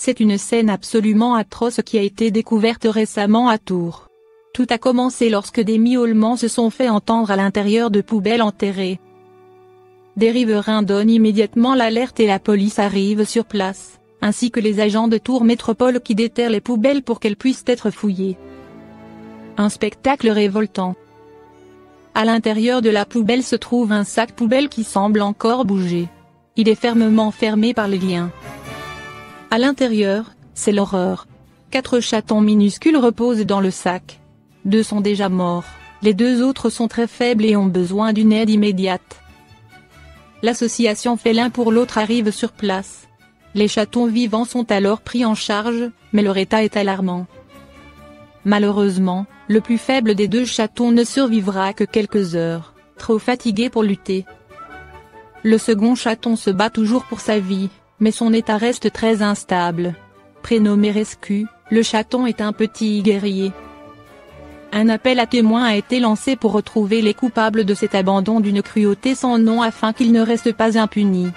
C'est une scène absolument atroce qui a été découverte récemment à Tours. Tout a commencé lorsque des miaulements se sont fait entendre à l'intérieur de poubelles enterrées. Des riverains donnent immédiatement l'alerte et la police arrive sur place, ainsi que les agents de Tours Métropole qui déterrent les poubelles pour qu'elles puissent être fouillées. Un spectacle révoltant. À l'intérieur de la poubelle se trouve un sac poubelle qui semble encore bouger. Il est fermement fermé par les liens. À l'intérieur, c'est l'horreur. 4 chatons minuscules reposent dans le sac. 2 sont déjà morts, les 2 autres sont très faibles et ont besoin d'une aide immédiate. L'association Félin pour l'autre arrive sur place. Les chatons vivants sont alors pris en charge, mais leur état est alarmant. Malheureusement, le plus faible des 2 chatons ne survivra que quelques heures, trop fatigué pour lutter. Le second chaton se bat toujours pour sa vie, mais son état reste très instable. Prénommé Rescue, le chaton est un petit guerrier. Un appel à témoins a été lancé pour retrouver les coupables de cet abandon d'une cruauté sans nom afin qu'ils ne restent pas impunis.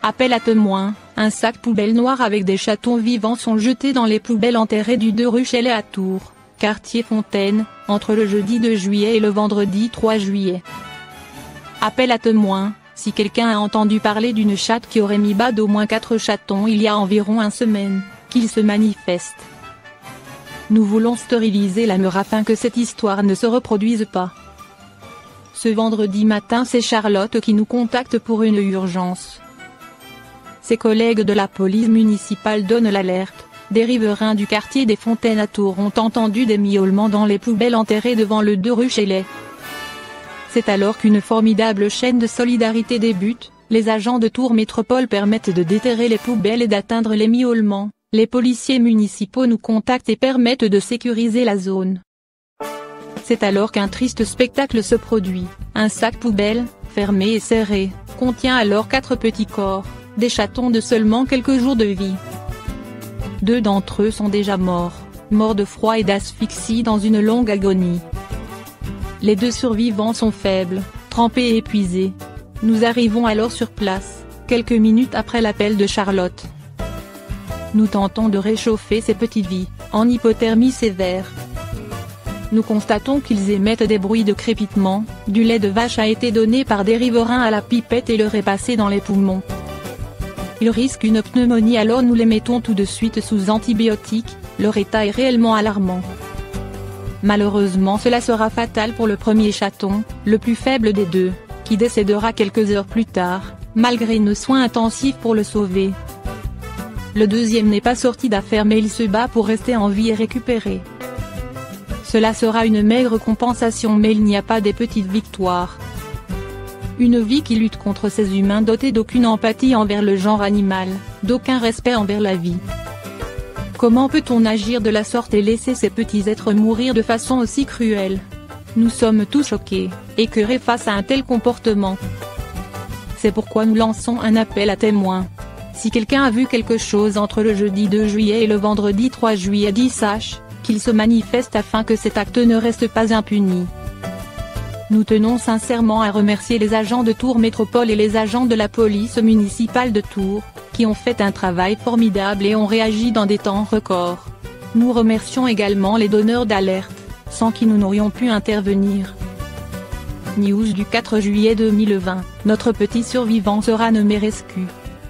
Appel à témoins, un sac poubelle noir avec des chatons vivants sont jetés dans les poubelles enterrées du 2 rue Chélet à Tours, quartier Fontaine, entre le jeudi 2 juillet et le vendredi 3 juillet. Appel à témoins, si quelqu'un a entendu parler d'une chatte qui aurait mis bas d'au moins 4 chatons il y a environ 1 semaine, qu'il se manifeste. Nous voulons stériliser la meur afin que cette histoire ne se reproduise pas. Ce vendredi matin c'est Charlotte qui nous contacte pour une urgence. Ses collègues de la police municipale donnent l'alerte. Des riverains du quartier des Fontaines à Tours ont entendu des miaulements dans les poubelles enterrées devant le 2 rue Chélet. C'est alors qu'une formidable chaîne de solidarité débute, les agents de Tours Métropole permettent de déterrer les poubelles et d'atteindre les miaulements, les policiers municipaux nous contactent et permettent de sécuriser la zone. C'est alors qu'un triste spectacle se produit, un sac poubelle, fermé et serré, contient alors 4 petits corps, des chatons de seulement quelques jours de vie. 2 d'entre eux sont déjà morts de froid et d'asphyxie dans une longue agonie. Les 2 survivants sont faibles, trempés et épuisés. Nous arrivons alors sur place, quelques minutes après l'appel de Charlotte. Nous tentons de réchauffer ces petites vies, en hypothermie sévère. Nous constatons qu'ils émettent des bruits de crépitement, du lait de vache a été donné par des riverains à la pipette et leur est passé dans les poumons. Ils risquent une pneumonie alors nous les mettons tout de suite sous antibiotiques, leur état est réellement alarmant. Malheureusement cela sera fatal pour le premier chaton, le plus faible des 2, qui décédera quelques heures plus tard, malgré nos soins intensifs pour le sauver. Le deuxième n'est pas sorti d'affaire mais il se bat pour rester en vie et récupérer. Cela sera une maigre compensation mais il n'y a pas des petites victoires. Une vie qui lutte contre ces humains dotés d'aucune empathie envers le genre animal, d'aucun respect envers la vie. Comment peut-on agir de la sorte et laisser ces petits êtres mourir de façon aussi cruelle? Nous sommes tous choqués, écœurés face à un tel comportement. C'est pourquoi nous lançons un appel à témoins. Si quelqu'un a vu quelque chose entre le jeudi 2 juillet et le vendredi 3 juillet sache, qu'il se manifeste afin que cet acte ne reste pas impuni. Nous tenons sincèrement à remercier les agents de Tours Métropole et les agents de la police municipale de Tours, qui ont fait un travail formidable et ont réagi dans des temps records. Nous remercions également les donneurs d'alerte, sans qui nous n'aurions pu intervenir. News du 4 juillet 2020, notre petit survivant sera nommé Rescue.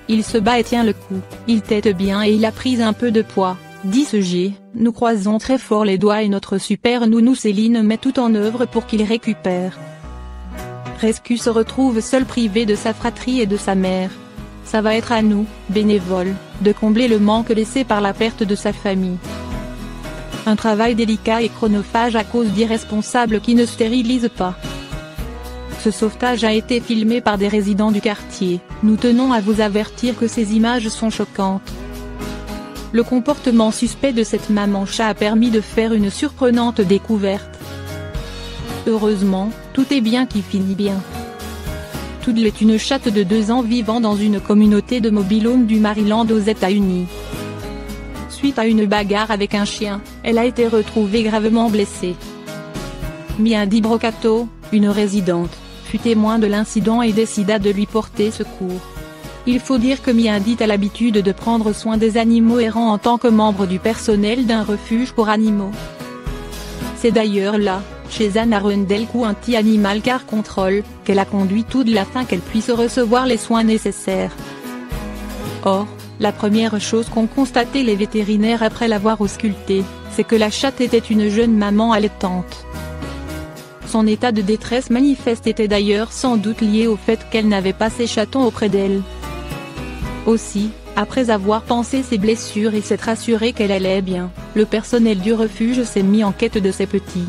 Il se bat et tient le coup, il tète bien et il a pris un peu de poids, dit ce G. Nous croisons très fort les doigts et notre super nounou Céline met tout en œuvre pour qu'il récupère. Rescue se retrouve seul privé de sa fratrie et de sa mère. Ça va être à nous, bénévoles, de combler le manque laissé par la perte de sa famille. Un travail délicat et chronophage à cause d'irresponsables qui ne stérilisent pas. Ce sauvetage a été filmé par des résidents du quartier, nous tenons à vous avertir que ces images sont choquantes. Le comportement suspect de cette maman chat a permis de faire une surprenante découverte. Heureusement, tout est bien qui finit bien. Toodle est une chatte de 2 ans vivant dans une communauté de mobil-homes du Maryland aux États-Unis. Suite à une bagarre avec un chien, elle a été retrouvée gravement blessée. Mindy Brocato, une résidente, fut témoin de l'incident et décida de lui porter secours. Il faut dire que Miindit a l'habitude de prendre soin des animaux errants en tant que membre du personnel d'un refuge pour animaux. C'est d'ailleurs là, chez Anne Arundel County Animal Care Control, qu'elle a conduit toute afin qu'elle puisse recevoir les soins nécessaires. Or, la première chose qu'ont constaté les vétérinaires après l'avoir auscultée, c'est que la chatte était une jeune maman allaitante. Son état de détresse manifeste était d'ailleurs sans doute lié au fait qu'elle n'avait pas ses chatons auprès d'elle. Aussi, après avoir pansé ses blessures et s'être assuré qu'elle allait bien, le personnel du refuge s'est mis en quête de ses petits.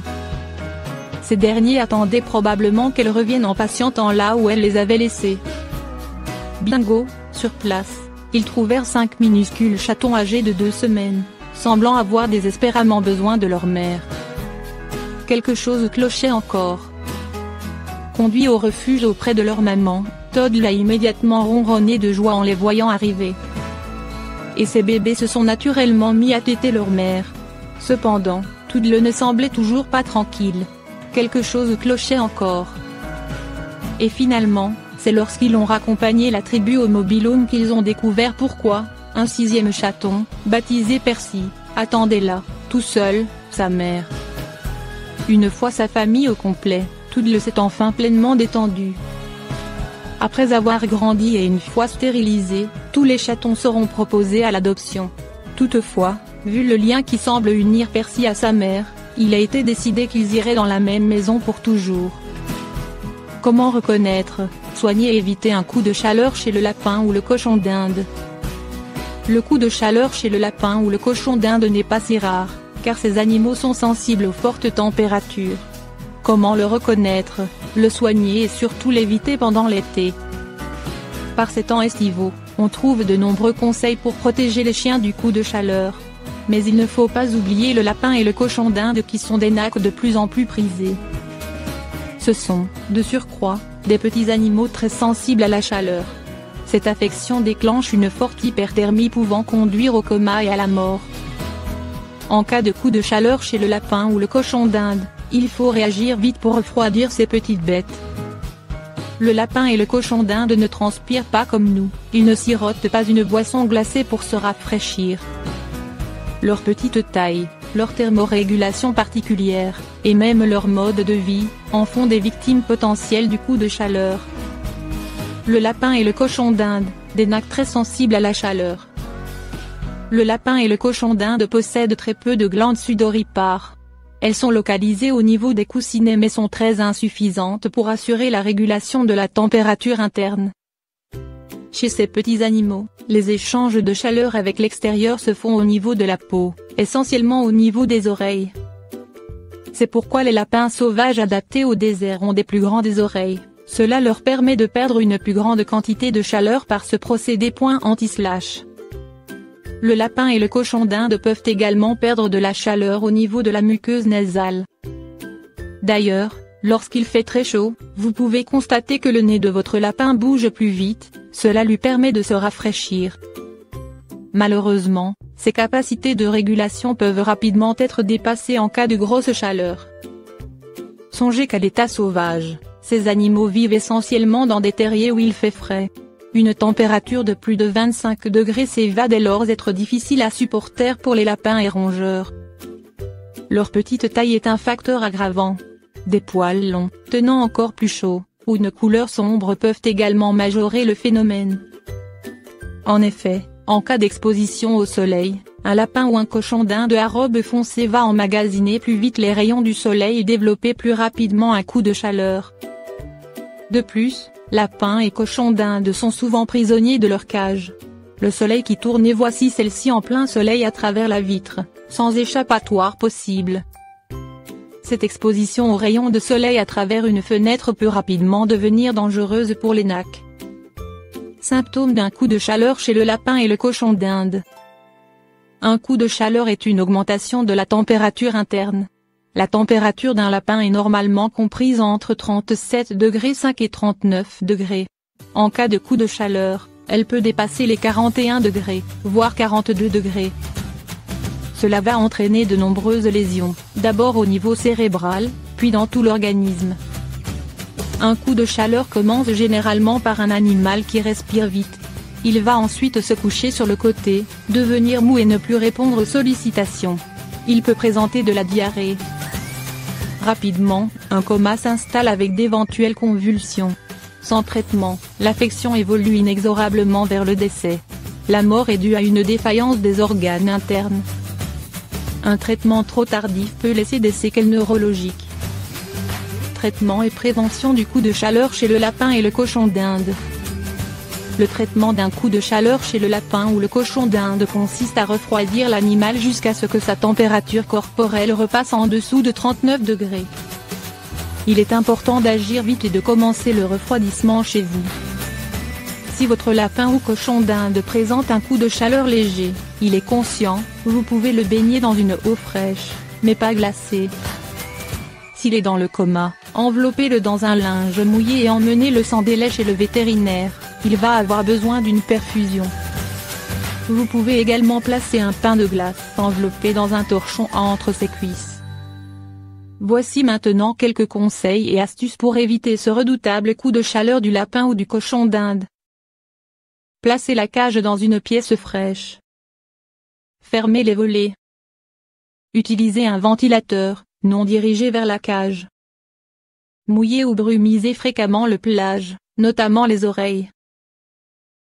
Ces derniers attendaient probablement qu'elle revienne en patientant là où elle les avait laissés. Bingo, sur place, ils trouvèrent 5 minuscules chatons âgés de 2 semaines, semblant avoir désespérément besoin de leur mère. Quelque chose clochait encore. Conduits au refuge auprès de leur maman, Todd l'a immédiatement ronronné de joie en les voyant arriver. Et ces bébés se sont naturellement mis à téter leur mère. Cependant, Todd ne semblait toujours pas tranquille. Quelque chose clochait encore. Et finalement, c'est lorsqu'ils ont raccompagné la tribu au mobil-home qu'ils ont découvert pourquoi un 6e chaton, baptisé Percy, attendait là, tout seul, sa mère. Une fois sa famille au complet, Todd s'est enfin pleinement détendu. Après avoir grandi et une fois stérilisés, tous les chatons seront proposés à l'adoption. Toutefois, vu le lien qui semble unir Percy à sa mère, il a été décidé qu'ils iraient dans la même maison pour toujours. Comment reconnaître, soigner et éviter un coup de chaleur chez le lapin ou le cochon d'Inde? Le coup de chaleur chez le lapin ou le cochon d'Inde n'est pas si rare, car ces animaux sont sensibles aux fortes températures. Comment le reconnaître, le soigner et surtout l'éviter pendant l'été? Par ces temps estivaux, on trouve de nombreux conseils pour protéger les chiens du coup de chaleur. Mais il ne faut pas oublier le lapin et le cochon d'Inde qui sont des nacs de plus en plus prisés. Ce sont, de surcroît, des petits animaux très sensibles à la chaleur. Cette affection déclenche une forte hyperthermie pouvant conduire au coma et à la mort. En cas de coup de chaleur chez le lapin ou le cochon d'Inde, il faut réagir vite pour refroidir ces petites bêtes. Le lapin et le cochon d'Inde ne transpirent pas comme nous, ils ne sirotent pas une boisson glacée pour se rafraîchir. Leur petite taille, leur thermorégulation particulière, et même leur mode de vie, en font des victimes potentielles du coup de chaleur. Le lapin et le cochon d'Inde, des nacs très sensibles à la chaleur. Le lapin et le cochon d'Inde possèdent très peu de glandes sudoripares. Elles sont localisées au niveau des coussinets mais sont très insuffisantes pour assurer la régulation de la température interne. Chez ces petits animaux, les échanges de chaleur avec l'extérieur se font au niveau de la peau, essentiellement au niveau des oreilles. C'est pourquoi les lapins sauvages adaptés au désert ont des plus grandes oreilles, cela leur permet de perdre une plus grande quantité de chaleur par ce procédé. Anti-slash. Le lapin et le cochon d'Inde peuvent également perdre de la chaleur au niveau de la muqueuse nasale. D'ailleurs, lorsqu'il fait très chaud, vous pouvez constater que le nez de votre lapin bouge plus vite, cela lui permet de se rafraîchir. Malheureusement, ses capacités de régulation peuvent rapidement être dépassées en cas de grosse chaleur. Songez qu'à l'état sauvage, ces animaux vivent essentiellement dans des terriers où il fait frais. Une température de plus de 25 degrés C va dès lors être difficile à supporter pour les lapins et rongeurs. Leur petite taille est un facteur aggravant. Des poils longs, tenant encore plus chaud, ou une couleur sombre peuvent également majorer le phénomène. En effet, en cas d'exposition au soleil, un lapin ou un cochon d'Inde à robe foncée va emmagasiner plus vite les rayons du soleil et développer plus rapidement un coup de chaleur. De plus, lapins et cochons d'Inde sont souvent prisonniers de leur cage. Le soleil qui tourne et voici celle-ci en plein soleil à travers la vitre, sans échappatoire possible. Cette exposition aux rayons de soleil à travers une fenêtre peut rapidement devenir dangereuse pour les nacs. Symptômes d'un coup de chaleur chez le lapin et le cochon d'Inde. Un coup de chaleur est une augmentation de la température interne. La température d'un lapin est normalement comprise entre 37,5 et 39 degrés. En cas de coup de chaleur, elle peut dépasser les 41 degrés, voire 42 degrés. Cela va entraîner de nombreuses lésions, d'abord au niveau cérébral, puis dans tout l'organisme. Un coup de chaleur commence généralement par un animal qui respire vite. Il va ensuite se coucher sur le côté, devenir mou et ne plus répondre aux sollicitations. Il peut présenter de la diarrhée. Rapidement, un coma s'installe avec d'éventuelles convulsions. Sans traitement, l'affection évolue inexorablement vers le décès. La mort est due à une défaillance des organes internes. Un traitement trop tardif peut laisser des séquelles neurologiques. Traitement et prévention du coup de chaleur chez le lapin et le cochon d'Inde. Le traitement d'un coup de chaleur chez le lapin ou le cochon d'Inde consiste à refroidir l'animal jusqu'à ce que sa température corporelle repasse en dessous de 39 degrés. Il est important d'agir vite et de commencer le refroidissement chez vous. Si votre lapin ou cochon d'Inde présente un coup de chaleur léger, il est conscient, vous pouvez le baigner dans une eau fraîche, mais pas glacée. S'il est dans le coma, enveloppez-le dans un linge mouillé et emmenez-le sans délai chez le vétérinaire, il va avoir besoin d'une perfusion. Vous pouvez également placer un pain de glace enveloppé dans un torchon entre ses cuisses. Voici maintenant quelques conseils et astuces pour éviter ce redoutable coup de chaleur du lapin ou du cochon d'Inde. Placez la cage dans une pièce fraîche. Fermez les volets. Utilisez un ventilateur, non dirigé vers la cage. Mouillez ou brumisez fréquemment le pelage, notamment les oreilles.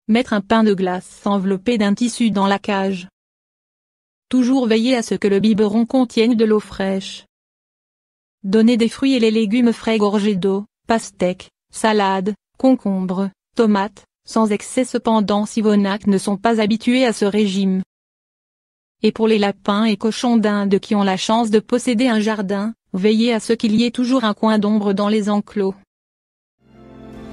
Mettre un pain de glace enveloppé d'un tissu dans la cage. Toujours veiller à ce que le biberon contienne de l'eau fraîche. Donnez des fruits et les légumes frais gorgés d'eau, pastèques, salades, concombres, tomates, sans excès cependant si vos nacs ne sont pas habitués à ce régime. Et pour les lapins et cochons d'Inde qui ont la chance de posséder un jardin, veillez à ce qu'il y ait toujours un coin d'ombre dans les enclos.